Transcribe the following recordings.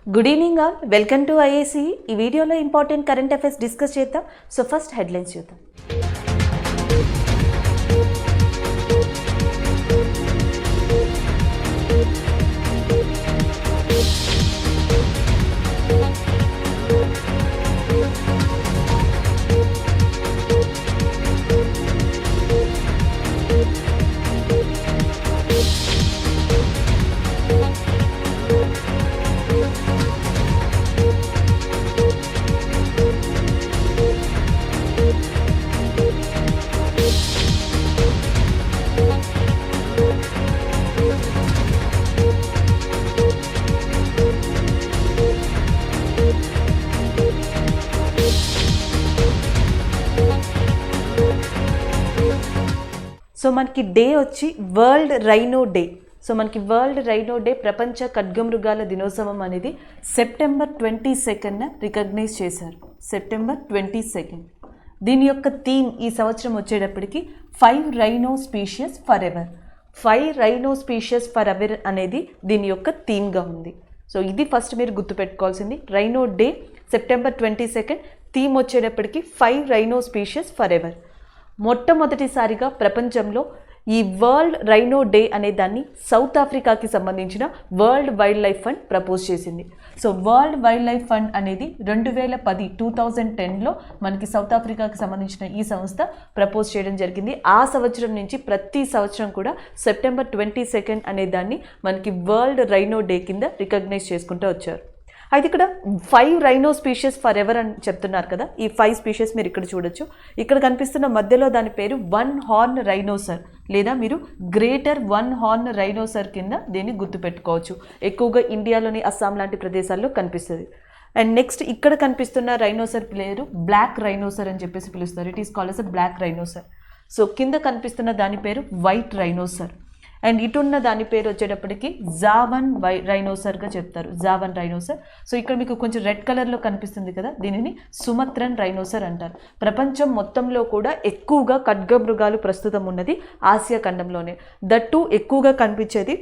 Good evening all, welcome to IAC. ఈ వీడియోలో important current affairs discuss చేద్దాం. So first headlines చూద్దాం. So మనకి డే వచ్చి వరల్డ్ రైనో డే. సో మనకి వరల్డ్ రైనో డే, ప్రపంచ ఖడ్గమృగాల దినోత్సవం అనేది సెప్టెంబర్ 22న రికగ్నైజ్ చేశారు. సెప్టెంబర్ 22. దీని యొక్క థీమ్ ఈ సంవత్సరం వచ్చేటప్పటికి 5 rhino species for ever. 5 rhino species for ever అనేది దీని యొక్క థీమ్గా ఉంది. సో ఇది ఫస్ట్ మీరు గుర్తుపెట్టుకోవాల్సింది. రైనో డే సెప్టెంబర్ 22, థీమ్ వచ్చేటప్పటికి 5 రైనో స్పీషియస్ ఫర్ ఎవర్. మొట్టమొదటిసారిగా ప్రపంచంలో ఈ వరల్డ్ రైనో డే అనే దాన్ని సౌత్ ఆఫ్రికాకి సంబంధించిన వరల్డ్ వైల్డ్ లైఫ్ ఫండ్ ప్రపోజ్ చేసింది. So World Wildlife Fund అనేది 2010 మనకి సౌత్ ఆఫ్రికాకి సంబంధించిన ఈ సంస్థ ప్రపోజ్ చేయడం జరిగింది. ఆ సంవత్సరం నుంచి ప్రతి సంవత్సరం కూడా సెప్టెంబర్ 22 అనే దాన్ని మనకి వరల్డ్ రైనో డే కింద రికగ్నైజ్ చేసుకుంటూ వచ్చారు. అయితే ఇక్కడ 5 రైనో స్పీషియస్ ఫర్ ఎవర్ అని చెప్తున్నారు కదా. ఈ 5 స్పీషియస్ మీరు ఇక్కడ చూడొచ్చు. ఇక్కడ కనిపిస్తున్న మధ్యలో దాని పేరు 1 హార్న్ రైనోసర్, లేదా మీరు గ్రేటర్ 1 హార్న్ రైనోసర్ కింద దీన్ని గుర్తుపెట్టుకోవచ్చు. ఎక్కువగా ఇండియాలోని అస్సాం లాంటి ప్రదేశాల్లో కనిపిస్తుంది. అండ్ నెక్స్ట్ ఇక్కడ కనిపిస్తున్న రైనోసర్ పేరు బ్లాక్ రైనోసర్ అని చెప్పేసి పిలుస్తారు. It is called as black rhinoceros. So కింద కనిపిస్తున్న దాని పేరు వైట్ రైనోసర్. అండ్ ఇటున్న దాని పేరు వచ్చేటప్పటికి జావన్ రైనోసర్గా చెప్తారు. జావన్ రైనోసర్. సో ఇక్కడ మీకు కొంచెం రెడ్ కలర్లో కనిపిస్తుంది కదా, దీనిని సుమత్రన్ రైనోసర్ అంటారు. ప్రపంచం మొత్తంలో కూడా ఎక్కువగా ఖడ్గమృగాలు ప్రస్తుతం ఉన్నది ఆసియా ఖండంలోనే. దట్టు ఎక్కువగా కనిపించేది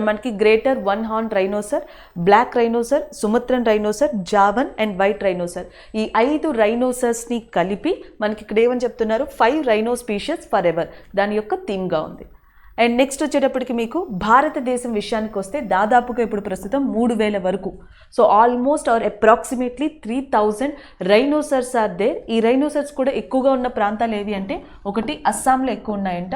మనకి greater 1 horn rhinoceros, black rhinoceros, Sumatran rhinoceros, Javan and white rhinoceros. ఈ 5 రైనోసర్స్ని కలిపి మనకి ఇక్కడ ఏమని చెప్తున్నారు, 5 రైనో స్పీషియస్ ఫర్ ఎవర్ దాని యొక్క థీమ్గా ఉంది. అండ్ నెక్స్ట్ వచ్చేటప్పటికి మీకు భారతదేశం విషయానికి వస్తే దాదాపుగా ఇప్పుడు ప్రస్తుతం 3000 వరకు, so almost or approximately 3000 rhinoceroses are there. ఈ రైనోసర్స్ కూడా ఎక్కువగా ఉన్న ప్రాంతాలు ఏవి అంటే, ఒకటి అస్సాంలో ఎక్కువ ఉన్నాయంట,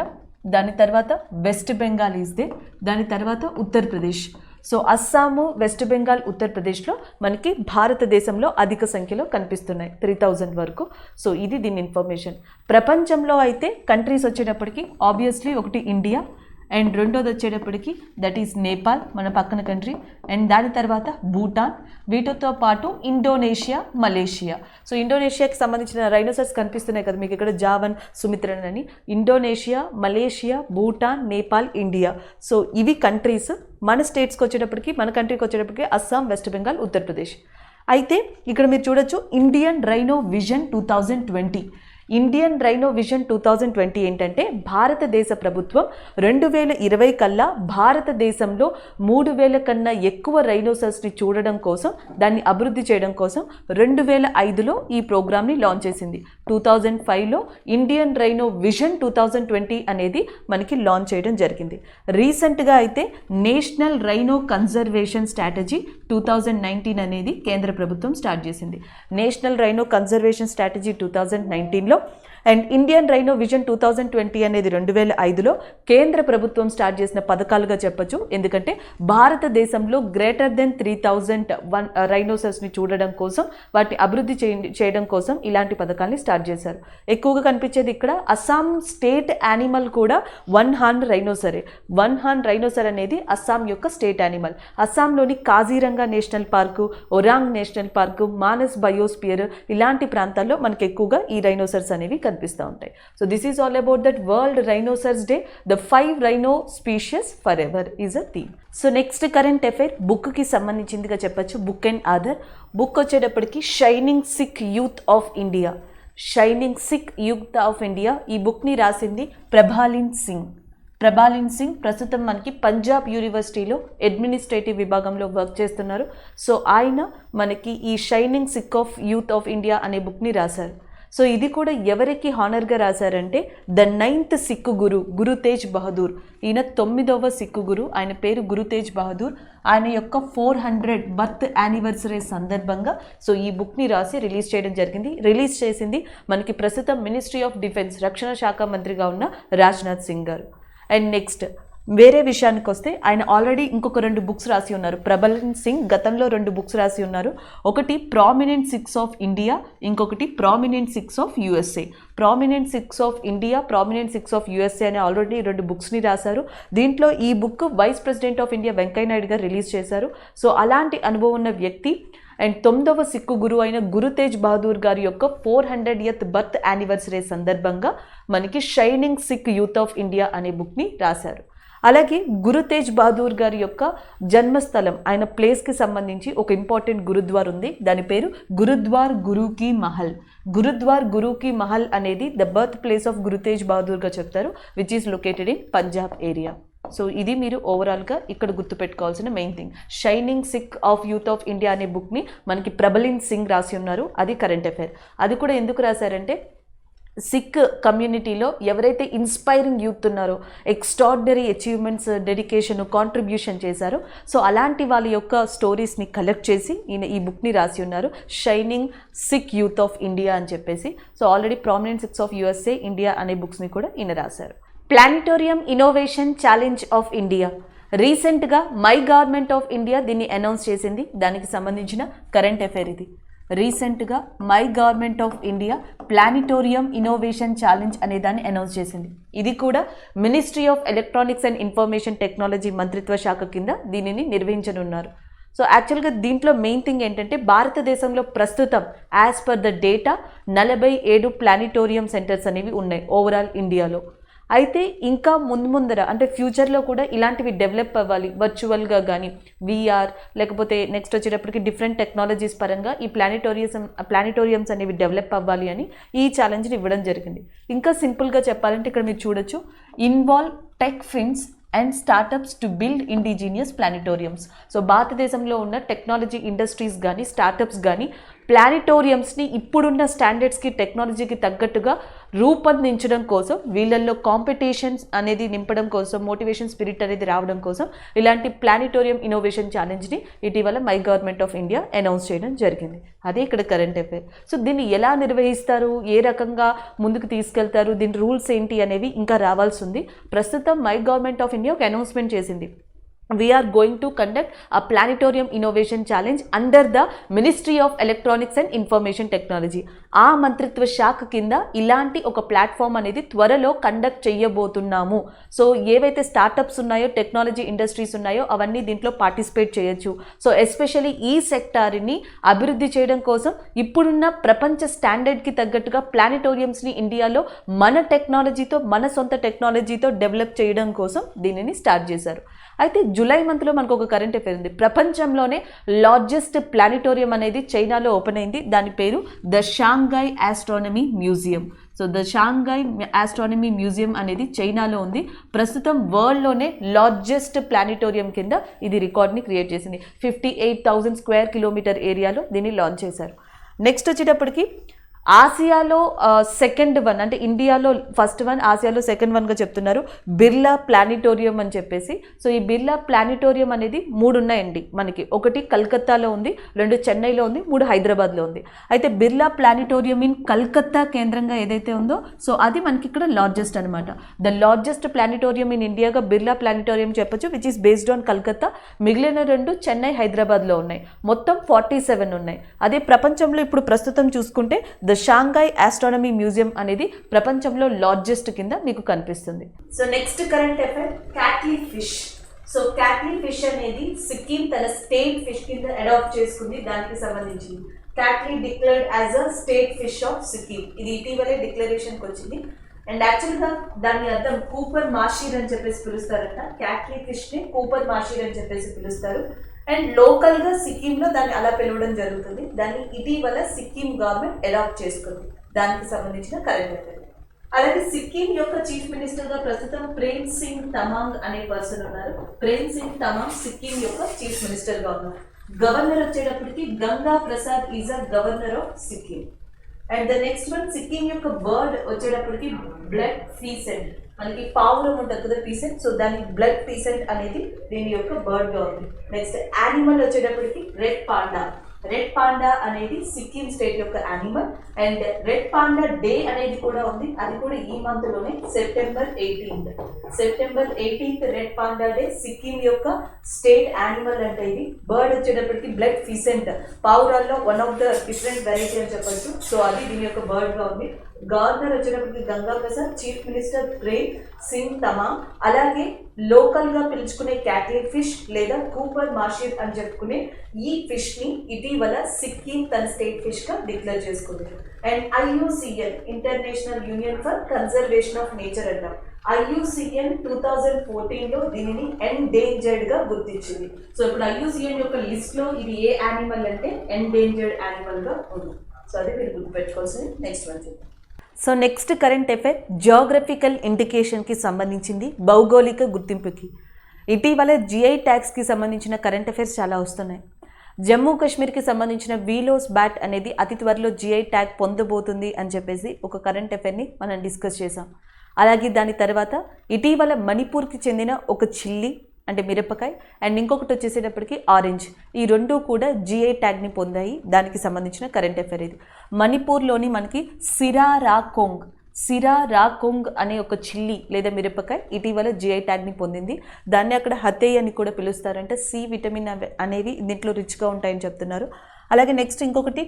దాని తర్వాత వెస్ట్ బెంగాల్ ఈజ్ దేర్, దాని తర్వాత ఉత్తరప్రదేశ్. సో అస్సాము, వెస్ట్ బెంగాల్, ఉత్తరప్రదేశ్లో మనకి భారతదేశంలో అధిక సంఖ్యలో కనిపిస్తున్నాయి, 3000 వరకు. సో ఇది దీని ఇన్ఫర్మేషన్. ప్రపంచంలో అయితే కంట్రీస్ వచ్చేటప్పటికి ఆబ్వియస్లీ ఒకటి ఇండియా, అండ్ రెండోది వచ్చేటప్పటికి దట్ ఈస్ నేపాల్, మన పక్కన కంట్రీ, అండ్ దాని తర్వాత భూటాన్, వీటితో పాటు ఇండోనేషియా, మలేషియా. సో ఇండోనేషియాకి సంబంధించిన రైనోసర్స్ కనిపిస్తున్నాయి కదా మీకు ఇక్కడ, జావన్, సుమిత్రన్ అని. Indonesia, Malaysia, Bhutan, Nepal, India. So ఇవి కంట్రీస్. మన స్టేట్స్కి వచ్చేటప్పటికి, మన కంట్రీకి వచ్చేటప్పటికి అస్సాం, వెస్ట్ బెంగాల్, ఉత్తరప్రదేశ్. అయితే ఇక్కడ మీరు చూడొచ్చు Indian Rhino Vision 2020. Indian Rhino Vision 2020 ఏంటంటే, భారతదేశ ప్రభుత్వం 2020 కల్లా భారతదేశంలో 3000 కన్నా ఎక్కువ రైనోసర్స్ని చూడడం కోసం, దాన్ని అభివృద్ధి చేయడం కోసం 2005లో ఈ ప్రోగ్రామ్ని లాంచ్ చేసింది. 2005లో ఇండియన్ రైనో విజన్ 2020 అనేది మనకి లాంచ్ చేయడం జరిగింది. రీసెంట్గా అయితే నేషనల్ రైనో కన్జర్వేషన్ స్ట్రాటజీ 2019 అనేది కేంద్ర ప్రభుత్వం స్టార్ట్ చేసింది. నేషనల్ రైనో కన్జర్వేషన్ స్ట్రాటజీ 2019లో అండ్ ఇండియన్ రైనో విజన్ 2020 అనేది 2005లో కేంద్ర ప్రభుత్వం స్టార్ట్ చేసిన పథకాలుగా చెప్పచ్చు. ఎందుకంటే భారతదేశంలో గ్రేటర్ దెన్ 3000 రైనోసర్స్ని చూడడం కోసం, వాటిని అభివృద్ధి చేయడం కోసం ఇలాంటి పథకాన్ని స్టార్ట్ చేశారు. ఎక్కువగా కనిపించేది ఇక్కడ అస్సాం స్టేట్ యానిమల్ కూడా 1 హార్న్ రైనోసరే. 1 హార్న్ రైనోసర్ అనేది అస్సాం యొక్క స్టేట్ యానిమల్. అస్సాంలోని Kaziranga National Park, Orang National Park, Manas biosphere ఇలాంటి ప్రాంతాల్లో మనకి ఎక్కువగా ఈ రైనోసర్స్ అనేవి కనిపిస్తూ ఉంటాయి. So this is all about that World Rhinoceros Day. The 5 rhino species forever is a theme. So next current affair బుక్కి సంబంధించిందిగా చెప్పచ్చు. Book and author. బుక్ వచ్చేటప్పటికి shining sick youth of India. Shining sick youth of India. ఈ బుక్ని రాసింది ప్రభాలిన్ సింగ్. ప్రభాలిన్ సింగ్ ప్రస్తుతం మనకి పంజాబ్ యూనివర్సిటీలో అడ్మినిస్ట్రేటివ్ విభాగంలో వర్క్ చేస్తున్నారు. సో ఆయన మనకి ఈ shining Sikh of youth of India అనే బుక్ని రాశారు. సో ఇది కూడా ఎవరికి హానర్గా రాశారంటే ద 9th సిక్కు గురు తేజ్ బహదూర్. ఈయన 9వ సిక్కు గురు, ఆయన పేరు గురు తేజ్ బహదూర్. ఆయన యొక్క 400 బర్త్ యానివర్సరీ సందర్భంగా సో ఈ బుక్ని రాసి రిలీజ్ చేయడం జరిగింది. రిలీజ్ చేసింది మనకి ప్రస్తుతం మినిస్ట్రీ ఆఫ్ డిఫెన్స్ రక్షణ శాఖ మంత్రిగా ఉన్న రాజ్నాథ్ సింగ్ గారు. అండ్ నెక్స్ట్ వేరే విషయానికి వస్తే ఆయన ఆల్రెడీ ఇంకొక 2 బుక్స్ రాసి ఉన్నారు. ప్రభాలిన్ సింగ్ గతంలో 2 బుక్స్ రాసి ఉన్నారు. ఒకటి ప్రామినెంట్ సిక్స్ ఆఫ్ ఇండియా, ఇంకొకటి prominent Sikhs of USA. Prominent Sikhs of India, prominent Sikhs of USA అనే ఆల్రెడీ 2 బుక్స్ని రాశారు. దీంట్లో ఈ book vice president of India Venkaiah Naidu గారు రిలీజ్ చేశారు. సో అలాంటి అనుభవం ఉన్న వ్యక్తి అండ్ 9వ సిక్కు గురువు అయిన గురు తేజ్ బహదూర్ గారి యొక్క 400th బర్త్ యానివర్సరీ సందర్భంగా మనకి shining sick youth of India అనే బుక్ని రాశారు. అలాగే గురు తేజ్ బహదూర్ గారి యొక్క జన్మస్థలం ఆయన ప్లేస్కి సంబంధించి ఒక ఇంపార్టెంట్ గురుద్వార్ ఉంది. దాని పేరు గురుద్వార్ గురు కీ మహల్. గురుద్వార్ గురు కీ మహల్ అనేది the birth place of Guru Tej బహదూర్గా చెప్తారు, which is located in Punjab area. So ఇది మీరు ఓవరాల్గా ఇక్కడ గుర్తుపెట్టుకోవాల్సిన main thing. Shining Sikh of youth of India అనే బుక్ని మనకి ప్రభాలిన్ సింగ్ రాసి ఉన్నారు. అది కరెంట్ అఫైర్. అది కూడా ఎందుకు రాశారంటే సిక్ కమ్యూనిటీలో ఎవరైతే ఇన్స్పైరింగ్ యూత్ ఉన్నారో, ఎక్స్ట్రాడినరీ అచీవ్మెంట్స్, డెడికేషన్, కాంట్రిబ్యూషన్ చేశారో, సో అలాంటి వాళ్ళ యొక్క స్టోరీస్ని కలెక్ట్ చేసి ఈయన ఈ బుక్ని రాసి ఉన్నారు, shining sick youth of India అని చెప్పేసి. So already prominent Sikhs of USA, India అనే బుక్స్ని కూడా ఈయన రాశారు. Planetarium innovation challenge of India. రీసెంట్గా మై గవర్నమెంట్ ఆఫ్ ఇండియా దీన్ని అనౌన్స్ చేసింది. దానికి సంబంధించిన కరెంట్ అఫైర్ ఇది. రీసెంట్గా my government of India planetarium innovation challenge అనే దాన్ని అనౌన్స్ చేసింది. ఇది కూడా ministry of electronics and information technology మంత్రిత్వ శాఖ కింద దీనిని నిర్వహించనున్నారు. సో యాక్చువల్గా దీంట్లో మెయిన్ థింగ్ ఏంటంటే భారతదేశంలో ప్రస్తుతం as per the data 47 planetarium centres అనేవి ఉన్నాయి ఓవరాల్ ఇండియాలో. అయితే ఇంకా ముందర అంటే ఫ్యూచర్లో కూడా ఇలాంటివి డెవలప్ అవ్వాలి, వర్చువల్గా కానీ విఆర్ లేకపోతే నెక్స్ట్ వచ్చేటప్పటికి డిఫరెంట్ టెక్నాలజీస్ పరంగా ఈ ప్లానిటోరియంస్ అనేవి డెవలప్ అవ్వాలి అని ఈ ఛాలెంజ్ని ఇవ్వడం జరిగింది. ఇంకా సింపుల్గా చెప్పాలంటే ఇక్కడ మీరు చూడొచ్చు, involve tech fins and startups to build indigenous planetariums. So భారతదేశంలో ఉన్న టెక్నాలజీ ఇండస్ట్రీస్ కానీ స్టార్టప్స్ కానీ ప్లానిటోరియంస్ని ఇప్పుడున్న స్టాండర్డ్స్కి టెక్నాలజీకి తగ్గట్టుగా రూపొందించడం కోసం, వీళ్ళల్లో కాంపిటీషన్స్ అనేది నింపడం కోసం, మోటివేషన్ స్పిరిట్ అనేది రావడం కోసం ఇలాంటి ప్లానిటోరియం ఇన్నోవేషన్ ఛాలెంజ్ని ఇటీవల my government of India announce చేయడం జరిగింది. అదే ఇక్కడ కరెంట్ అఫైర్. సో దీన్ని ఎలా నిర్వహిస్తారు, ఏ రకంగా ముందుకు తీసుకెళ్తారు, దీని రూల్స్ ఏంటి అనేవి ఇంకా రావాల్సి ఉంది. ప్రస్తుతం మై గవర్నమెంట్ ఆఫ్ ఇండియా ఒక అనౌన్స్మెంట్ చేసింది. We are going to conduct a planetarium innovation challenge under the Ministry of Electronics and Information Technology. ఆ మంత్రిత్వ శాఖ కింద ఇలాంటి ఒక ప్లాట్ఫామ్ అనేది త్వరలో కండక్ట్ చేయబోతున్నాము. సో ఏవైతే స్టార్టప్స్ ఉన్నాయో, టెక్నాలజీ ఇండస్ట్రీస్ ఉన్నాయో అవన్నీ దీంట్లో పార్టిసిపేట్ చేయొచ్చు. సో ఎస్పెషల్లీ ఈ సెక్టార్ని అభివృద్ధి చేయడం కోసం ఇప్పుడున్న ప్రపంచ స్టాండర్డ్కి తగ్గట్టుగా ప్లానిటోరియంస్ని ఇండియాలో మన టెక్నాలజీతో, మన సొంత టెక్నాలజీతో డెవలప్ చేయడం కోసం దీనిని స్టార్ట్ చేశారు. అయితే జూలై మంత్లో మనకు ఒక కరెంట్ అఫైర్ ఉంది. ప్రపంచంలోనే లార్జెస్ట్ ప్లానిటోరియం అనేది చైనాలో ఓపెన్ అయింది. దాని పేరు the Shanghai astronomy museum. So the Shanghai astronomy museum అనేది చైనాలో ఉంది. ప్రస్తుతం వరల్డ్లోనే లార్జెస్ట్ ప్లానిటోరియం కింద ఇది రికార్డ్ని క్రియేట్ చేసింది. 58,000 స్క్వేర్ కిలోమీటర్ ఏరియాలో దీన్ని లాంచ్ చేశారు. నెక్స్ట్ వచ్చేటప్పటికి ఆసియాలో సెకండ్ వన్, అంటే ఇండియాలో ఫస్ట్ వన్, ఆసియాలో సెకండ్ వన్గా చెప్తున్నారు బిర్లా ప్లానిటోరియం అని చెప్పేసి. సో ఈ బిర్లా ప్లానిటోరియం అనేది 3 ఉన్నాయండి మనకి. ఒకటి కలకత్తాలో ఉంది, 2 చెన్నైలో ఉంది, 3 హైదరాబాద్లో ఉంది. అయితే బిర్లా ప్లానిటోరియం ఇన్ కలకత్తా కేంద్రంగా ఏదైతే ఉందో సో అది మనకి ఇక్కడ లార్జెస్ట్ అనమాట. ద లార్జెస్ట్ ప్లానిటోరియం ఇన్ ఇండియాగా బిర్లా ప్లానిటోరియం చెప్పొచ్చు, which is based on Calcutta. మిగిలిన 2 చెన్నై, హైదరాబాద్లో ఉన్నాయి. మొత్తం 47 ఉన్నాయి. అదే ప్రపంచంలో ఇప్పుడు ప్రస్తుతం చూసుకుంటే ద షాంఘై ఆస్ట్రానమీ మ్యూజియం అనేది ప్రపంచంలో లార్జెస్ట్ కింద మీకు కనిపిస్తుంది. So next current affair, Katle fish. So Katle fish అనేది సిక్కిం తన స్టేట్ ఫిష్ కింద అడాప్ట్ చేసుకుంది. దానికి సంబంధించింది Katle declared as a state fish of Sikkim. ఇది ఇటీవలే డిక్లరేషన్కి వచ్చింది. అండ్ యాక్చువల్గా దాని అర్థం కూపర్ మాషీర్ అని చెప్పేసి పిలుస్తారట. క్యాట్లీ ఫిష్ని కూపర్ మాషీర్ అని చెప్పేసి పిలుస్తారు. అండ్ లోకల్గా సిక్కింలో దాన్ని అలా పిలవడం జరుగుతుంది. దాన్ని ఇటీవల సిక్కిం గవర్నమెంట్ అడాప్ట్ చేసుకుంది. దానికి సంబంధించిన కరెంట్ అఫైర్. అలాగే సిక్కిం యొక్క చీఫ్ మినిస్టర్ గా ప్రస్తుతం ప్రేమ్ సింగ్ తమాంగ్ అనే పర్సన్ ఉన్నారు. ప్రేమ్ సింగ్ తమాంగ్ సిక్కిం యొక్క చీఫ్ మినిస్టర్ గా ఉన్నారు. గవర్నర్ వచ్చేటప్పటికి Ganga Prasad is a governor of Sikkim. And the next one Sikkim యొక్క బర్డ్ వచ్చేటప్పటికి బ్లడ్ ఫీసెంట్. మనకి పావురం ఉంటుంది కదా పీసెంట్, సో దానికి బ్లడ్ పీసెంట్ అనేది దీని యొక్క బర్డ్ గా ఉంది. నెక్స్ట్ యానిమల్ వచ్చేటప్పటికి రెడ్ పాండా. రెడ్ పాండా అనేది సిక్కిం స్టేట్ యొక్క animal. And red panda day అనేది కూడా ఉంది, అది కూడా ఈ మంత్ లోనే September 18th. September 18th red panda day. Sikkim యొక్క స్టేట్ యానిమల్ అంటే ఇది. బర్డ్ వచ్చేటప్పటికి బ్లడ్ ఫీసెంట్, పావురాల్లో one of the different variety అని చెప్పచ్చు. సో అది దీని యొక్క బర్డ్ గా ఉంది. గవర్నర్ వచ్చేటప్పటికి గంగా ప్రసాద్, చీఫ్ మినిస్టర్ ప్రేమ్ సింగ్ తమాంగ్. అలాగే లోకల్ గా పిలుచుకునే క్యాటిల్ ఫిష్ లేదా కూపర్ మార్షిప్ అని చెప్పుకునే ఈ ఫిష్ ని ఇటీవల సిక్కిం తన స్టేట్ ఫిష్ గా డిక్లేర్ చేసుకుంది. And IUCN international union for conservation of nature అంటాం. IUCN 2014లో దీనిని ఎండేంజర్డ్ గా గుర్తించింది. సో ఇప్పుడు IUCN యొక్క లిస్ట్ లో ఇది ఏ యానిమల్ అంటే ఎండేంజర్డ్ యానిమల్ గా ఉంది. సో అది మీరు గుర్తుపెట్టుకోవాల్సింది. నెక్స్ట్ వన్ చూద్దాం. So next current affair geographical ఇండికేషన్కి సంబంధించింది, భౌగోళిక గుర్తింపుకి. ఇటీవల GI ట్యాగ్స్కి సంబంధించిన కరెంట్ అఫైర్స్ చాలా వస్తున్నాయి. జమ్మూ కాశ్మీర్కి సంబంధించిన వీలోస్ బ్యాట్ అనేది అతి త్వరలో GI ట్యాగ్ పొందబోతుంది అని చెప్పేసి ఒక కరెంట్ అఫైర్ని మనం డిస్కస్ చేసాం. అలాగే దాని తర్వాత ఇటీవల మణిపూర్కి చెందిన ఒక చిల్లీ అంటే మిరపకాయ అండ్ ఇంకొకటి వచ్చేసేటప్పటికి ఆరెంజ్, ఈ రెండు కూడా GI ట్యాగ్ని పొందాయి. దానికి సంబంధించిన కరెంట్ అఫైర్ ఇది. మణిపూర్లోని మనకి సిరా రాకోంగ్ అనే ఒక చిల్లీ లేదా మిరపకాయ ఇటీవల GI ట్యాగ్ని పొందింది. దాన్ని అక్కడ హతే అని కూడా పిలుస్తారంటే C విటమిన్ అనేవి దీంట్లో రిచ్గా ఉంటాయని చెప్తున్నారు. అలాగే నెక్స్ట్ ఇంకొకటి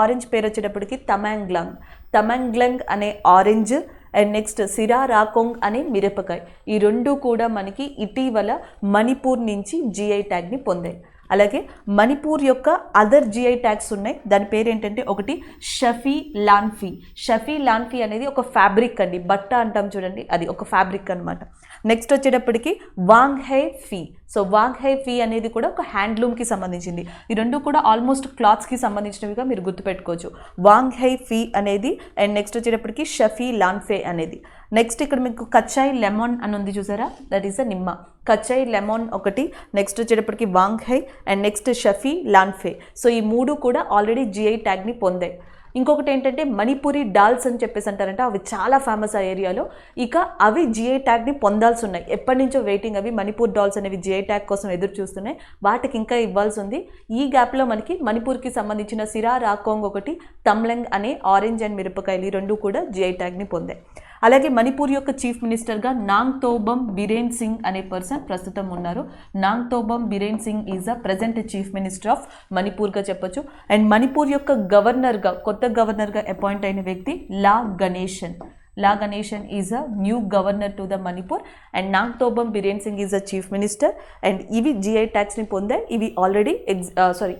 ఆరెంజ్ పేరు వచ్చేటప్పటికి తమాంగ్లాంగ్ అనే ఆరెంజ్. అండ్ నెక్స్ట్ సిరా రాకోంగ్ అనే మిరపకాయ, ఈ రెండు కూడా మనకి ఇటీవల మణిపూర్ నుంచి GI ట్యాగ్ని పొందాయి. అలాగే మణిపూర్ యొక్క అదర్ GI ట్యాగ్స్ ఉన్నాయి. దాని పేరు ఏంటంటే ఒకటి షఫీ లాన్ఫీ అనేది ఒక ఫ్యాబ్రిక్ అండి, బట్ట అంటాం చూడండి, అది ఒక ఫ్యాబ్రిక్ అనమాట. నెక్స్ట్ వచ్చేటప్పటికి వాంగ్ హై ఫీ అనేది కూడా ఒక హ్యాండ్లూమ్కి సంబంధించింది. ఈ రెండు కూడా ఆల్మోస్ట్ క్లాత్స్కి సంబంధించినవిగా మీరు గుర్తుపెట్టుకోవచ్చు. వాంగ్ హై ఫీ అనేది అండ్ నెక్స్ట్ వచ్చేటప్పటికి షఫీ లాన్ఫే అనేది. నెక్స్ట్ ఇక్కడ మీకు కచ్చాయి లెమన్ అని ఉంది చూసారా, దట్ ఈస్ అ నిమ్మ. కచ్చాయి లెమన్ ఒకటి, నెక్స్ట్ వచ్చేటప్పటికి వాంగ్ హై అండ్ నెక్స్ట్ షఫీ లాన్ఫే. సో ఈ మూడు కూడా ఆల్రెడీ GI ట్యాగ్ని పొందాయి. ఇంకొకటి ఏంటంటే మణిపురి డాల్స్ అని చెప్పేసి అంటారంటే అవి చాలా ఫేమస్ ఆ ఏరియాలో. ఇక అవి GI ట్యాగ్ని పొందాల్సి ఉన్నాయి, ఎప్పటి నుంచో వెయిటింగ్. అవి మణిపూర్ డాల్స్ అనేవి GI ట్యాగ్ కోసం ఎదురు చూస్తున్నాయి, వాటికి ఇంకా ఇవ్వాల్సి ఉంది. ఈ గ్యాప్లో మనకి మణిపూర్కి సంబంధించిన సిరా రాకోంగ్ ఒకటి, తమ్లెంగ్ అనే ఆరెంజ్ అండ్ మిరపకాయలు, ఈ రెండు కూడా GI ట్యాగ్ని పొందాయి. అలాగే మణిపూర్ యొక్క చీఫ్ మినిస్టర్గా నాంగ్తోబమ్ బిరేన్ సింగ్ అనే పర్సన్ ప్రస్తుతం ఉన్నారు. Nongthombam Biren Singh is a present chief minister of మణిపూర్గా చెప్పొచ్చు. అండ్ మణిపూర్ యొక్క గవర్నర్గా, కొత్త గవర్నర్గా అపాయింట్ అయిన వ్యక్తి La Ganesan is a new governor to the Manipur. And Nongthombam Biren Singh is a chief minister. And ఇవి GI ట్యాగ్స్ని పొందాయి,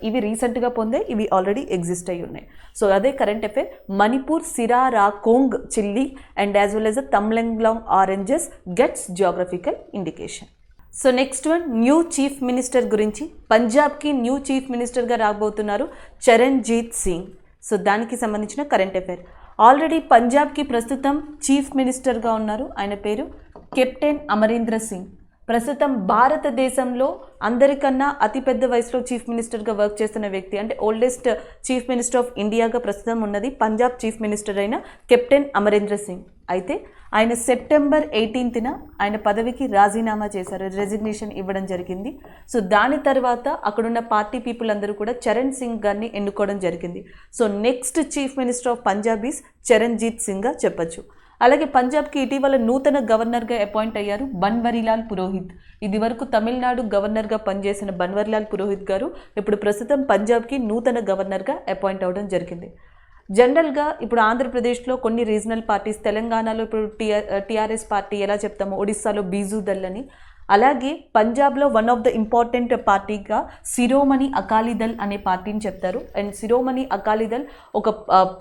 ఇవి రీసెంట్గా పొందాయి, ఇవి ఆల్రెడీ ఎగ్జిస్ట్ అయి ఉన్నాయి. సో అదే current affair. Manipur Sirarakhong chilli and as well as Tamenglong oranges gets geographical indication. So next one new chief minister గురించి. పంజాబ్కి న్యూ చీఫ్ మినిస్టర్గా రాబోతున్నారు చరణ్జీత్ సింగ్. సో దానికి సంబంధించిన కరెంట్ అఫైర్. ఆల్రెడీ పంజాబ్కి ప్రస్తుతం చీఫ్ మినిస్టర్గా ఉన్నారు, ఆయన పేరు కెప్టెన్ అమరీంద్ర సింగ్. ప్రస్తుతం భారతదేశంలో అందరికన్నా అతిపెద్ద వయసులో చీఫ్ మినిస్టర్గా వర్క్ చేస్తున్న వ్యక్తి, అంటే ఓల్డెస్ట్ చీఫ్ మినిస్టర్ ఆఫ్ ఇండియాగా ప్రస్తుతం ఉన్నది పంజాబ్ చీఫ్ మినిస్టర్ అయిన కెప్టెన్ అమరీంద్ర సింగ్. అయితే ఆయన సెప్టెంబర్ 18న ఆయన పదవికి రాజీనామా చేశారు, రెసిగ్నేషన్ ఇవ్వడం జరిగింది. సో దాని తర్వాత అక్కడున్న పార్టీ పీపుల్ అందరూ కూడా చరణ్ సింగ్ గారిని ఎన్నుకోవడం జరిగింది. So next chief minister of Punjab is Charanjit సింగ్గా చెప్పచ్చు. అలాగే పంజాబ్కి ఇటీవల నూతన గవర్నర్గా అపాయింట్ అయ్యారు బన్వరీలాల్ పురోహిత్. ఇది వరకు తమిళనాడు గవర్నర్గా పనిచేసిన బన్వరీలాల్ పురోహిత్ గారు ఇప్పుడు ప్రస్తుతం పంజాబ్కి నూతన గవర్నర్గా అపాయింట్ అవ్వడం జరిగింది. జనరల్గా ఇప్పుడు ఆంధ్రప్రదేశ్లో కొన్ని రీజనల్ పార్టీస్, తెలంగాణలో ఇప్పుడు టీఆర్ఎస్ పార్టీ ఎలా చెప్తామో, ఒడిస్సాలో బీజూ దళ్ అని, అలాగే పంజాబ్లో వన్ ఆఫ్ ద ఇంపార్టెంట్ పార్టీగా శిరోమణి అకాలీదళ్ అనే పార్టీని చెప్తారు. అండ్ శిరోమణి అకాలీదళ్ ఒక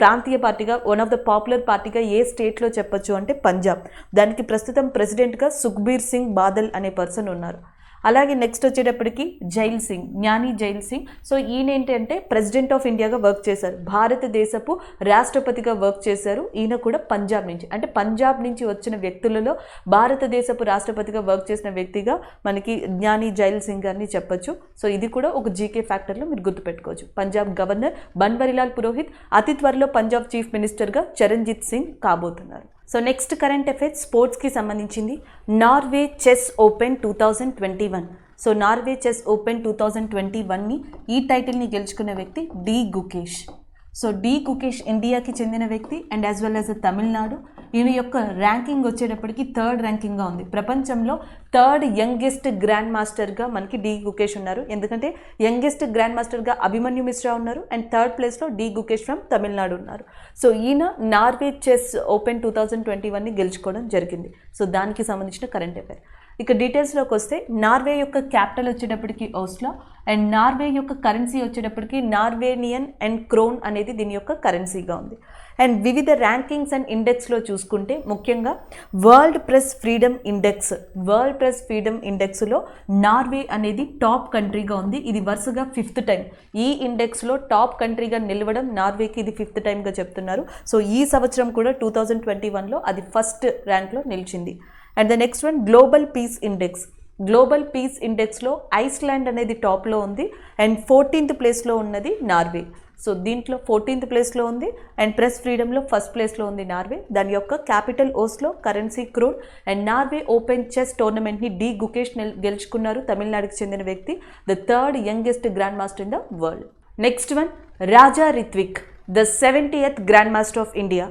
ప్రాంతీయ పార్టీగా, వన్ ఆఫ్ ద పాపులర్ పార్టీగా ఏ స్టేట్లో చెప్పొచ్చు అంటే పంజాబ్. దానికి ప్రస్తుతం ప్రెసిడెంట్గా సుఖ్బీర్ సింగ్ బాదల్ అనే పర్సన్ ఉన్నారు. అలాగే నెక్స్ట్ వచ్చేటప్పటికి జైల్ సింగ్, జ్ఞాని జైల్ సింగ్. సో ఈయన ఏంటంటే ప్రెసిడెంట్ ఆఫ్ ఇండియాగా వర్క్ చేశారు, భారతదేశపు రాష్ట్రపతిగా వర్క్ చేశారు. ఈయన కూడా పంజాబ్ నుంచి, అంటే పంజాబ్ నుంచి వచ్చిన వ్యక్తులలో భారతదేశపు రాష్ట్రపతిగా వర్క్ చేసిన వ్యక్తిగా మనకి జ్ఞాని జైల్ సింగ్ గారిని చెప్పొచ్చు. సో ఇది కూడా ఒక జీకే ఫ్యాక్టర్లో మీరు గుర్తుపెట్టుకోవచ్చు. పంజాబ్ గవర్నర్ బన్వరిలాల్ పురోహిత్ అతి త్వరలో పంజాబ్ చీఫ్ మినిస్టర్గా చరణ్జిత్ సింగ్ కాబోతున్నారు. సో నెక్స్ట్ కరెంట్ అఫైర్స్ స్పోర్ట్స్కి సంబంధించింది. Norway chess open 2021. So Norway chess open 2021ని ఈ టైటిల్ని గెలుచుకున్న వ్యక్తి D Gukesh. So D Gukesh ఇండియాకి చెందిన వ్యక్తి and as well as Tamil Nadu. ఈయన యొక్క ర్యాంకింగ్ వచ్చేటప్పటికి 3rd ర్యాంకింగ్గా ఉంది. ప్రపంచంలో 3rd యంగెస్ట్ గ్రాండ్ మాస్టర్గా మనకి డి గుకేష్ ఉన్నారు. ఎందుకంటే యంగెస్ట్ గ్రాండ్ మాస్టర్గా అభిమన్యు మిశ్రా ఉన్నారు అండ్ 3rd ప్లేస్లో డి గుకేష్ ఫ్రమ్ తమిళనాడు ఉన్నారు. సో ఈయన నార్వే చెస్ ఓపెన్ 2021ని గెలుచుకోవడం జరిగింది. సో దానికి సంబంధించిన కరెంట్ అఫైర్. ఇక డీటెయిల్స్లోకి వస్తే నార్వే యొక్క క్యాపిటల్ వచ్చేటప్పటికి ఓస్లో అండ్ నార్వే యొక్క కరెన్సీ వచ్చేటప్పటికి నార్వేనియన్ అండ్ క్రోన్ అనేది దీని యొక్క కరెన్సీగా ఉంది. అండ్ వివిధ ర్యాంకింగ్స్ అండ్ ఇండెక్స్లో చూసుకుంటే ముఖ్యంగా వరల్డ్ ప్రెస్ ఫ్రీడమ్ ఇండెక్స్లో నార్వే అనేది టాప్ కంట్రీగా ఉంది. ఇది వరుసగా 5th టైం ఈ ఇండెక్స్లో టాప్ కంట్రీగా నిలవడం నార్వేకి ఇది 5th టైంగా చెప్తున్నారు. సో ఈ సంవత్సరం కూడా 2021లో అది ఫస్ట్ ర్యాంక్లో నిలిచింది. And the next one global peace ఇండెక్స్లో ఐస్లాండ్ అనేది టాప్లో ఉంది అండ్ 14th ప్లేస్లో ఉన్నది నార్వే. సో దీంట్లో 14th ప్లేస్లో ఉంది అండ్ ప్రెస్ ఫ్రీడమ్లో 1st ప్లేస్లో ఉంది నార్వే. దాని యొక్క capital Oslo, currency krone. And Norway open chess టోర్నమెంట్ని డి గుకేష్ గెలుచుకున్నారు, తమిళనాడుకి చెందిన వ్యక్తి, the 3rd youngest grand master in the world. Next one Raja Rithvik, the 70th grand master of India.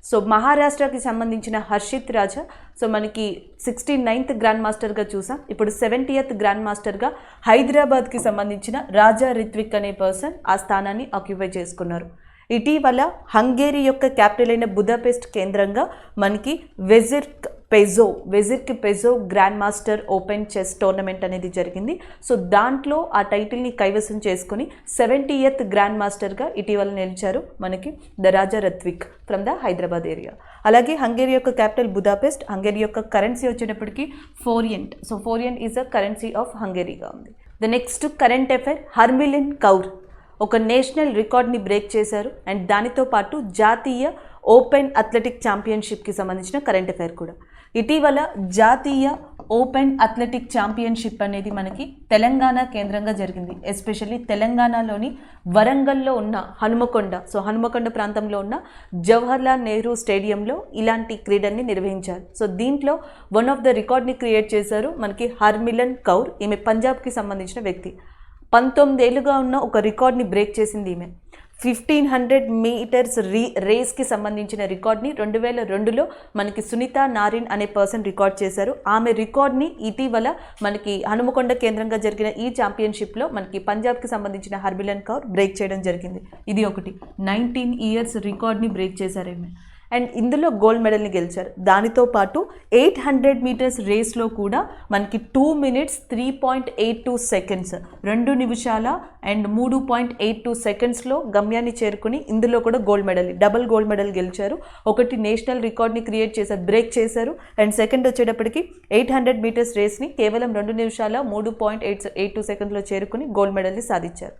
So మహారాష్ట్రకి సంబంధించిన హర్షిత్ రాజా, సో మనకి 69th గ్రాండ్ మాస్టర్గా చూసాం. ఇప్పుడు 70th గ్రాండ్ మాస్టర్గా హైదరాబాద్కి సంబంధించిన రాజా రిత్విక్ అనే పర్సన్ ఆ స్థానాన్ని ఆక్యుపై చేసుకున్నారు. ఇటీవల హంగేరీ యొక్క క్యాపిటల్ అయిన బుదాపెస్ట్ కేంద్రంగా మనకి Vezerkepzo grand master open chess tournament అనేది జరిగింది. సో దాంట్లో ఆ టైటిల్ని కైవసం చేసుకుని 70th గ్రాండ్ మాస్టర్గా ఇటీవల నిలిచారు మనకి the Raja Rithvik from the Hyderabad area. అలాగే హంగేరీ యొక్క క్యాపిటల్ బుదాపెస్ట్, హంగేరీ యొక్క కరెన్సీ వచ్చేటప్పటికి forint. So forint is a currency of హంగేరీగా ఉంది. The next current affair, Harmilan Kaur ఒక నేషనల్ రికార్డ్ని బ్రేక్ చేశారు అండ్ దానితో పాటు జాతీయ ఓపెన్ అథ్లెటిక్ ఛాంపియన్షిప్కి సంబంధించిన కరెంట్ అఫైర్ కూడా. ఇటీవల జాతీయ ఓపెన్ అథ్లెటిక్ ఛాంపియన్షిప్ అనేది మనకి తెలంగాణ కేంద్రంగా జరిగింది. ఎస్పెషల్లీ తెలంగాణలోని వరంగల్లో ఉన్న హనుమకొండ ప్రాంతంలో ఉన్న జవహర్లాల్ నెహ్రూ స్టేడియంలో ఇలాంటి క్రీడల్ని నిర్వహించారు. సో దీంట్లో వన్ ఆఫ్ ద రికార్డ్ని క్రియేట్ చేశారు మనకి హర్మిలన్ కౌర్. ఈమె పంజాబ్కి సంబంధించిన వ్యక్తి. 19 ఏళ్ళుగా ఉన్న ఒక రికార్డ్ని బ్రేక్ చేసింది ఈమె. 1500 మీటర్స్ రేస్కి సంబంధించిన రికార్డ్ని 2002లో మనకి సునీత నారిన్ అనే పర్సన్ రికార్డ్ చేశారు. ఆమె రికార్డ్ని ఇటీవల మనకి హనుమకొండ కేంద్రంగా జరిగిన ఈ ఛాంపియన్షిప్లో మనకి పంజాబ్కి సంబంధించిన హర్మిలన్ కౌర్ బ్రేక్ చేయడం జరిగింది. ఇది ఒకటి 19 ఇయర్స్ రికార్డ్ని బ్రేక్ చేశారు ఈమె. అండ్ ఇందులో గోల్డ్ మెడల్ని గెలిచారు. దానితో పాటు 800 మీటర్స్ రేస్లో కూడా మనకి 2 minutes 3.82 seconds 2 నిమిషాల అండ్ 3.82 సెకండ్స్లో గమ్యాన్ని చేరుకుని ఇందులో కూడా డబుల్ గోల్డ్ మెడల్ గెలిచారు. ఒకటి నేషనల్ రికార్డ్ని క్రియేట్ చేశారు, బ్రేక్ చేశారు. అండ్ సెకండ్ వచ్చేటప్పటికి 800 మీటర్స్ రేస్ని కేవలం 2 నిమిషాల 3.82 సెకండ్లో చేరుకుని గోల్డ్ మెడల్ని సాధించారు.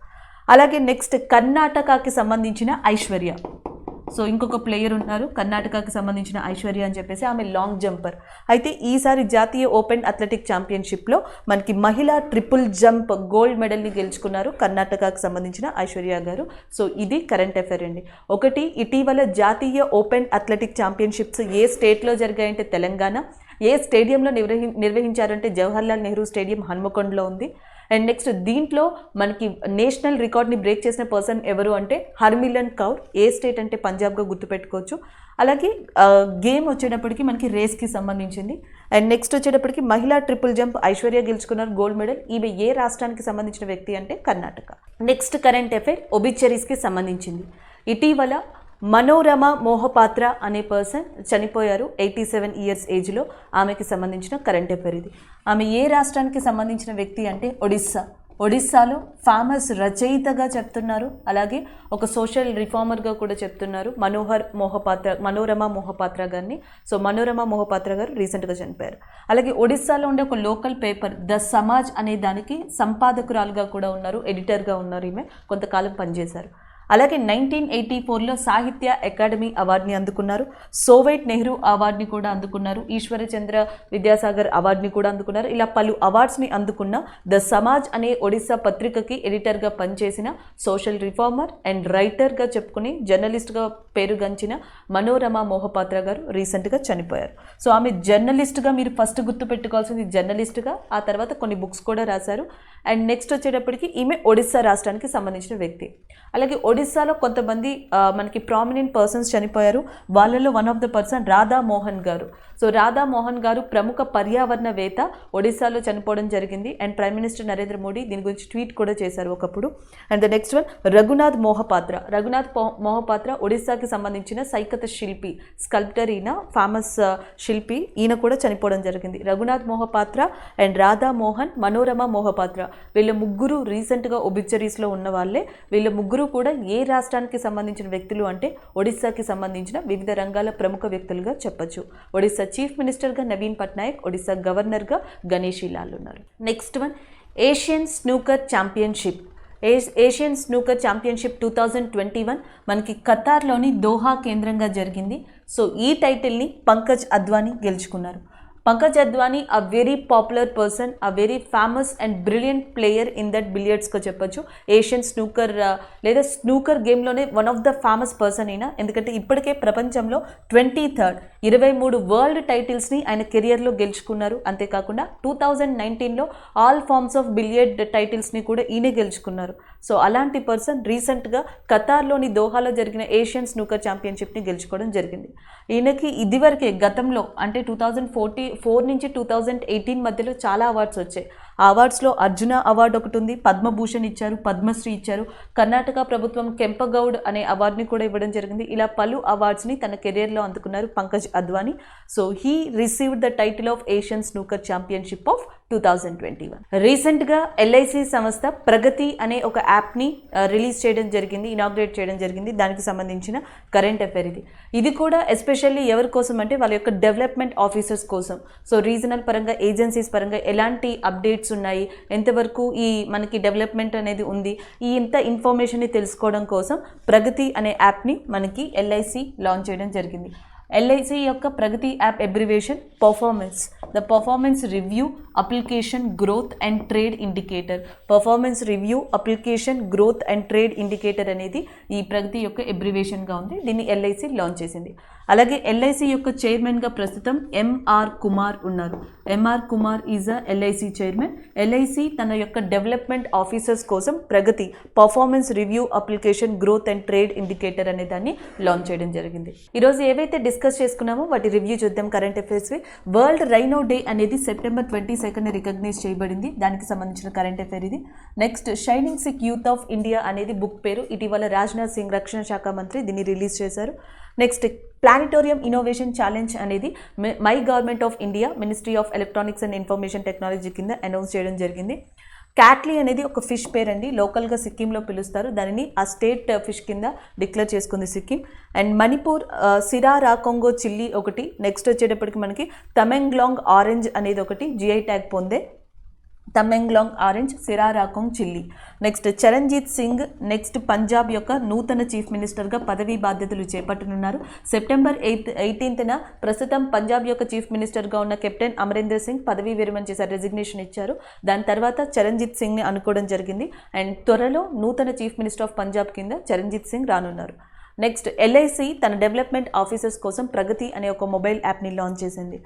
అలాగే నెక్స్ట్ కర్ణాటకకి సంబంధించిన ఐశ్వర్య. సో ఇంకొక ప్లేయర్ ఉన్నారు కర్ణాటకకి సంబంధించిన ఐశ్వర్య అని చెప్పేసి, ఆమె లాంగ్ జంపర్. అయితే ఈసారి జాతీయ ఓపెన్ అథ్లెటిక్ ఛాంపియన్షిప్లో మనకి మహిళా ట్రిపుల్ జంప్ గోల్డ్ మెడల్ని గెలుచుకున్నారు కర్ణాటకకి సంబంధించిన ఐశ్వర్య గారు. సో ఇది కరెంట్ అఫైర్ అండి. ఒకటి, ఇటీవల జాతీయ ఓపెన్ అథ్లెటిక్ ఛాంపియన్షిప్స్ ఏ స్టేట్లో జరిగాయంటే తెలంగాణ, ఏ స్టేడియంలో నిర్వహించారంటే జవహర్లాల్ నెహ్రూ స్టేడియం హన్మకొండలో ఉంది. అండ్ నెక్స్ట్ దీంట్లో మనకి నేషనల్ రికార్డ్ని బ్రేక్ చేసిన పర్సన్ ఎవరు అంటే హర్మిలన్ కౌర్. ఏ స్టేట్ అంటే పంజాబ్గా గుర్తుపెట్టుకోవచ్చు. అలాగే గేమ్ వచ్చేటప్పటికి మనకి రేస్కి సంబంధించింది. అండ్ నెక్స్ట్ వచ్చేటప్పటికి మహిళా ట్రిపుల్ జంప్ ఐశ్వర్య గెలుచుకున్నారు గోల్డ్ మెడల్. ఈమె ఏ రాష్ట్రానికి సంబంధించిన వ్యక్తి అంటే కర్ణాటక. నెక్స్ట్ కరెంట్ అఫైర్ ఒబిచరీస్కి సంబంధించింది. ఇటీవల మనోరమ మోహపాత్ర అనే పర్సన్ చనిపోయారు 87 ఇయర్స్ ఏజ్లో. ఆమెకి సంబంధించిన కరెంట్ అఫైర్ ఇది. ఆమె ఏ రాష్ట్రానికి సంబంధించిన వ్యక్తి అంటే ఒడిస్సా. ఒడిస్సాలో ఫేమస్ రచయితగా చెప్తున్నారు, అలాగే ఒక సోషల్ రిఫార్మర్గా కూడా చెప్తున్నారు మనోరమ మోహపాత్ర గారిని. సో మనోరమ మోహపాత్ర గారు రీసెంట్గా చనిపోయారు. అలాగే ఒడిస్సాలో ఉండే ఒక లోకల్ పేపర్ ద సమాజ్ అనే దానికి సంపాదకురాలుగా కూడా ఉన్నారు, ఎడిటర్గా ఉన్నారు. ఈమె కొంతకాలం పనిచేశారు. అలాగే 1984లో సాహిత్య అకాడమీ అవార్డుని అందుకున్నారు, సోవియట్ నెహ్రూ అవార్డుని కూడా అందుకున్నారు, ఈశ్వరచంద్ర విద్యాసాగర్ అవార్డుని కూడా అందుకున్నారు. ఇలా పలు అవార్డ్స్ని అందుకున్న ద సమాజ్ అనే ఒడిస్సా పత్రికకి ఎడిటర్గా పనిచేసిన సోషల్ రిఫార్మర్ అండ్ రైటర్గా చెప్పుకుని జర్నలిస్ట్గా పేరుగంచిన మనోరమ మోహపాత్ర గారు రీసెంట్గా చనిపోయారు. సో ఆమె జర్నలిస్ట్గా మీరు ఫస్ట్ గుర్తుపెట్టుకోవాల్సింది జర్నలిస్ట్గా, ఆ తర్వాత కొన్ని బుక్స్ కూడా రాశారు. అండ్ నెక్స్ట్ వచ్చేటప్పటికి ఈమె ఒడిస్సా రాష్ట్రానికి సంబంధించిన వ్యక్తి. అలాగే ఒడిస్సాలో కొంతమంది మనకి ప్రామినెంట్ పర్సన్స్ చనిపోయారు. వాళ్ళలో one of the person Radha Mohan గారు. సో రాధా మోహన్ గారు ప్రముఖ పర్యావరణవేత్త, ఒడిస్సాలో చనిపోవడం జరిగింది. And prime minister Narendra Modi దీని గురించి ట్వీట్ కూడా చేశారు ఒకప్పుడు. And the next one Raghunath Mohapatra ఒడిస్సాకి సంబంధించిన సైకత శిల్పి, స్కల్ప్టర్, ఈయన ఫేమస్ శిల్పి, ఈయన కూడా చనిపోవడం జరిగింది. రఘునాథ్ మోహపాత్ర అండ్ రాధా మోహన్, మనోరమ మోహపాత్ర, వీళ్ళ ముగ్గురు రీసెంట్గా ఒబిచరీస్లో ఉన్న వాళ్ళే. వీళ్ళ ముగ్గురు కూడా ఏ రాష్ట్రానికి సంబంధించిన వ్యక్తులు అంటే ఒడిస్సాకి సంబంధించిన వివిధ రంగాల ప్రముఖ వ్యక్తులుగా చెప్పచ్చు. ఒడిస్సా చీఫ్ మినిస్టర్గా నవీన్ పట్నాయక్, ఒడిస్సా గవర్నర్గా గణేషి లాల్ ఉన్నారు. Next one Asian snooker championship. Asian snooker championship 2021 మనకి ఖతార్లోని దోహా కేంద్రంగా జరిగింది. సో ఈ టైటిల్ని పంకజ్ అద్వానీ గెలుచుకున్నారు. Pankaj Advani a very popular person, a very famous and brilliant player in that బిలియర్డ్స్గా చెప్పొచ్చు. ఏషియన్ స్నూకర్ లేదా స్నూకర్ గేమ్లోనే one of the famous person అయినా, ఎందుకంటే ఇప్పటికే ప్రపంచంలో 23 వరల్డ్ టైటిల్స్ని ఆయన కెరియర్లో గెలుచుకున్నారు. అంతేకాకుండా 2019లో ఆల్ ఫార్మ్స్ ఆఫ్ బిలియర్డ్ టైటిల్స్ని కూడా ఈయనే గెలుచుకున్నారు. సో అలాంటి పర్సన్ రీసెంట్గా ఖతార్లోని దోహాలో జరిగిన ఏషియన్ స్నూకర్ ఛాంపియన్షిప్ని గెలుచుకోవడం జరిగింది. ఈయనకి ఇదివరకే గతంలో అంటే 2004 నుంచి 2018 మధ్యలో చాలా అవార్డ్స్ వచ్చాయి. ఆ అవార్డ్స్లో అర్జున అవార్డు ఒకటి ఉంది, పద్మభూషణ్ ఇచ్చారు, పద్మశ్రీ ఇచ్చారు, కర్ణాటక ప్రభుత్వం కెంపగౌడ్ అనే అవార్డుని కూడా ఇవ్వడం జరిగింది. ఇలా పలు అవార్డ్స్ని తన కెరియర్లో అందుకున్నారు Pankaj Advani. So he received the title of Asian snooker championship of 2021. రీసెంట్గా ఎల్ఐసి సంస్థ ప్రగతి అనే ఒక యాప్ని రిలీజ్ చేయడం జరిగింది, ఇనాగ్రేట్ చేయడం జరిగింది. దానికి సంబంధించిన కరెంట్ అఫైర్ ఇది కూడా ఎస్పెషల్లీ ఎవరి కోసం అంటే వాళ్ళ యొక్క డెవలప్మెంట్ ఆఫీసర్స్ కోసం. సో రీజనల్ పరంగా, ఏజెన్సీస్ పరంగా ఎలాంటి అప్డేట్స్ ఉన్నాయి, ఎంతవరకు ఈ మనకి డెవలప్మెంట్ అనేది ఉంది, ఈ ఇంత ఇన్ఫర్మేషన్ని తెలుసుకోవడం కోసం ప్రగతి అనే యాప్ని మనకి ఎల్ఐసి లాంచ్ చేయడం జరిగింది. ఎల్ఐసి యొక్క Pragati app abbreviation performance, the performance review application growth and trade indicator. Performance review application growth and trade indicator అనేది ఈ ప్రగతి యొక్క అబ్రివేషన్గా ఉంది. దీన్ని ఎల్ఐసి లాంచ్ చేసింది. అలాగే ఎల్ఐసి యొక్క చైర్మన్గా ప్రస్తుతం ఎంఆర్ కుమార్ ఉన్నారు. MR Kumar is a LIC chairman. LIC తన యొక్క డెవలప్మెంట్ ఆఫీసర్స్ కోసం Pragati performance review application growth and trade indicator అనే దాన్ని లాంచ్ చేయడం జరిగింది. ఈరోజు ఏవైతే డిస్కస్ చేసుకున్నామో వాటి రివ్యూ చూద్దాం. కరెంట్ అఫైర్స్వి వరల్డ్ రైనో డే అనేది సెప్టెంబర్ 22 రికగ్నైజ్ చేయబడింది. దానికి సంబంధించిన కరెంట్ అఫైర్ ఇది. Next shining sick youth of India అనేది బుక్ పేరు. ఇటీవల రాజ్నాథ్ సింగ్ రక్షణ శాఖ మంత్రి దీన్ని రిలీజ్ చేశారు. నెక్స్ట్ ప్లానిటోరియం ఇన్నోవేషన్ ఛాలెంజ్ అనేది my government of India ministry of electronics and information technology కింద అనౌన్స్ చేయడం జరిగింది. క్యాట్లీ అనేది ఒక ఫిష్ పేరు అండి, లోకల్గా సిక్కింలో పిలుస్తారు. దానిని ఆ స్టేట్ ఫిష్ కింద డిక్లేర్ చేసుకుంది సిక్కిం. అండ్ మణిపూర్ సిరా రాకొంగో చిల్లీ ఒకటి. నెక్స్ట్ వచ్చేటప్పటికి మనకి తమెంగ్లాంగ్ ఆరెంజ్ అనేది ఒకటి జిఐ ట్యాగ్ పొందే. Tamenglong orange, Sirarakhong chilli. Next Charanjit Singh next Punjab యొక్క నూతన చీఫ్ మినిస్టర్గా పదవీ బాధ్యతలు చేపట్టనున్నారు. సెప్టెంబర్ 18న ప్రస్తుతం పంజాబ్ యొక్క చీఫ్ మినిస్టర్గా ఉన్న కెప్టెన్ అమరీందర్ సింగ్ పదవీ విరమణ చేశారు, రెసిగ్నేషన్ ఇచ్చారు. దాని తర్వాత చరణ్జీత్ సింగ్ని అనుకోవడం జరిగింది. అండ్ త్వరలో నూతన చీఫ్ మినిస్టర్ ఆఫ్ పంజాబ్ కింద చరణ్జీత్ సింగ్ రానున్నారు. నెక్స్ట్ ఎల్ఐసి తన డెవలప్మెంట్ ఆఫీసర్స్ కోసం ప్రగతి అనే ఒక మొబైల్ యాప్ని లాంచ్ చేసింది.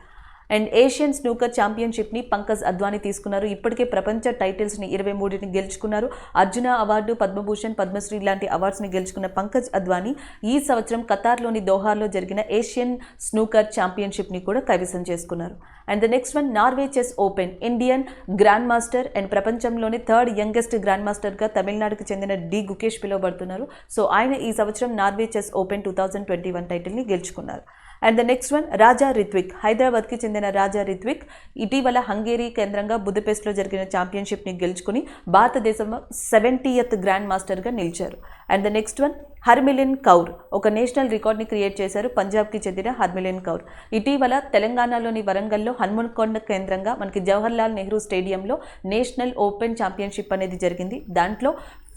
అండ్ ఏషియన్ స్నూకర్ ఛాంపియన్షిప్ని పంకజ్ అద్వానీ తీసుకున్నారు. ఇప్పటికే ప్రపంచ టైటిల్స్ని 23ని గెలుచుకున్నారు. అర్జున అవార్డు, పద్మభూషణ్, పద్మశ్రీ లాంటి అవార్డ్స్ని గెలుచుకున్న పంకజ్ అద్వానీ ఈ సంవత్సరం ఖతార్లోని దోహాలో జరిగిన ఏషియన్ స్నూకర్ ఛాంపియన్షిప్ని కూడా కైవసం చేసుకున్నారు. And the next one Norway chess open. Indian grand master and ప్రపంచంలోని 3rd యంగెస్ట్ గ్రాండ్ మాస్టర్గా తమిళనాడుకు చెందిన డి గుకేష్ పిలువబడుతున్నారు. సో ఆయన ఈ సంవత్సరం నార్వే చెస్ ఓపెన్ 2021 టైటిల్ని గెలుచుకున్నారు. And the next one Raja Ritwik, హైదరాబాద్కి చెందిన రాజా రిత్విక్ ఇటీవల హంగేరీ కేంద్రంగా బుదపెస్ట్లో జరిగిన ఛాంపియన్షిప్ని గెలుచుకుని భారతదేశంలో 70th గ్రాండ్ మాస్టర్గా నిలిచారు. And the next one Harmilan Kaur, ఒక నేషనల్ రికార్డ్ని క్రియేట్ చేశారు. పంజాబ్కి చెందిన హర్మిలిన్ కౌర్ ఇటీవల తెలంగాణలోని వరంగల్లో హన్మకొండ కేంద్రంగా మనకి జవహర్లాల్ నెహ్రూ స్టేడియంలో నేషనల్ ఓపెన్ ఛాంపియన్షిప్ అనేది జరిగింది. దాంట్లో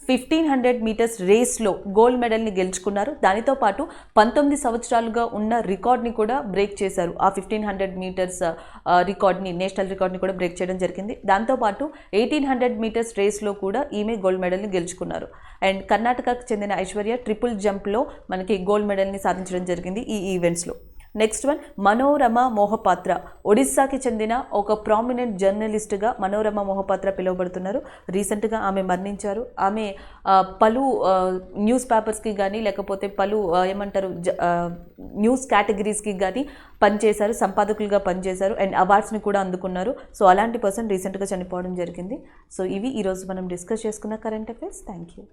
1500 మీటర్స్ రేస్లో గోల్డ్ మెడల్ని గెలుచుకున్నారు. దానితో పాటు 19 సంవత్సరాలుగా ఉన్న రికార్డ్ని కూడా బ్రేక్ చేశారు. ఆ 1500 మీటర్స్ రికార్డ్ని, నేషనల్ రికార్డ్ని కూడా బ్రేక్ చేయడం జరిగింది. దాంతోపాటు 1800 మీటర్స్ రేస్లో కూడా ఈమె గోల్డ్ మెడల్ని గెలుచుకున్నారు. అండ్ కర్ణాటకకు చెందిన ఐశ్వర్య ట్రిపుల్ జంప్లో మనకి గోల్డ్ మెడల్ని సాధించడం జరిగింది ఈ ఈవెంట్స్లో. నెక్స్ట్ వన్ మనోరమ మోహపాత్ర, ఒడిస్సాకి చెందిన ఒక ప్రామినెంట్ జర్నలిస్ట్గా మనోరమ మోహపాత్ర పిలువబడుతున్నారు. రీసెంట్గా ఆమె మరణించారు. ఆమె పలు న్యూస్ పేపర్స్కి కానీ లేకపోతే పలు న్యూస్ కేటగిరీస్కి కానీ పనిచేశారు, సంపాదకులుగా పనిచేశారు అండ్ అవార్డ్స్ని కూడా అందుకున్నారు. సో అలాంటి పర్సన్ రీసెంట్గా చనిపోవడం జరిగింది. సో ఇవి ఈరోజు మనం డిస్కస్ చేసుకున్న కరెంట్ అఫైర్స్. Thank you.